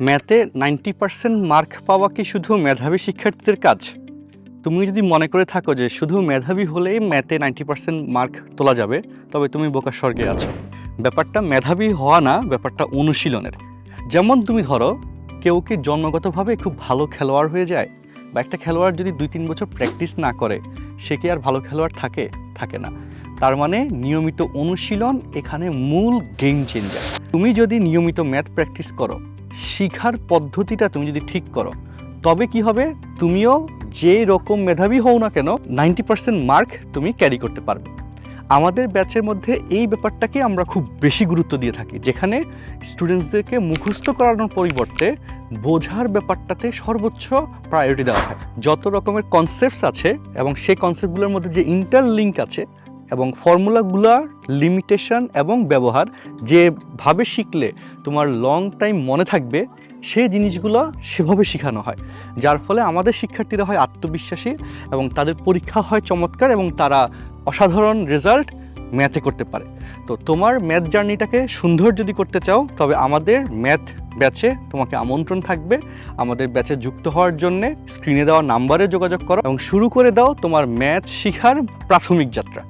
ম্যাথে 90% মার্ক পাওয়া কি শুধু মেধাবী শিক্ষার্থীদের কাজ? তুমি যদি মনে করে থাকো যে শুধু মেধাবী হলেই ম্যাথে 90% মার্ক তোলা যাবে, তবে তুমি বোকার স্বর্গে আছো। ব্যাপারটা মেধাবী হওয়া না, ব্যাপারটা অনুশীলনের। যেমন তুমি ধরো, কেউ কি জন্মগতভাবে খুব ভালো খেলোয়াড় হয়ে যায়? বা একটা খেলোয়াড় যদি 2-3 বছর প্র্যাকটিস না করে, সে কি আর ভালো খেলোয়াড় থাকে? থাকে না। তার মানে নিয়মিত অনুশীলন এখানে মূল গেম চেঞ্জার। তুমি যদি নিয়মিত ম্যাথ প্র্যাকটিস করো, শিখার পদ্ধতিটা তুমি যদি ঠিক করো, তবে কি হবে, তুমিও যে রকম মেধাবী হও না কেন 90% মার্ক তুমি ক্যারি করতে পারবে। আমাদের ব্যাচের মধ্যে এই ব্যাপারটাকে আমরা খুব বেশি গুরুত্ব দিয়ে থাকি, যেখানে স্টুডেন্টসদেরকে মুখস্থ করানোর পরিবর্তে বোঝার ব্যাপারটাতে সর্বোচ্চ প্রায়োরিটি দেওয়া হয়। যত রকমের কনসেপ্টস আছে এবং সেই কনসেপ্টগুলোর মধ্যে যে ইন্টারলিঙ্ক আছে এবং ফর্মুলাগুলোর লিমিটেশন এবং ব্যবহার যেভাবে শিখলে তোমার লং টাইম মনে থাকবে, সেই জিনিসগুলো সেভাবে শেখানো হয়, যার ফলে আমাদের শিক্ষার্থীরা হয় আত্মবিশ্বাসী এবং তাদের পরীক্ষা হয় চমৎকার এবং তারা অসাধারণ রেজাল্ট ম্যাথে করতে পারে। তো তোমার ম্যাথ জার্নিটাকে সুন্দর যদি করতে চাও, তবে আমাদের ম্যাথ ব্যাচে তোমাকে আমন্ত্রণ থাকবে। আমাদের ব্যাচে যুক্ত হওয়ার জন্য স্ক্রিনে দেওয়া নাম্বারে যোগাযোগ করো এবং শুরু করে দাও তোমার ম্যাথ শেখার প্রাথমিক যাত্রা।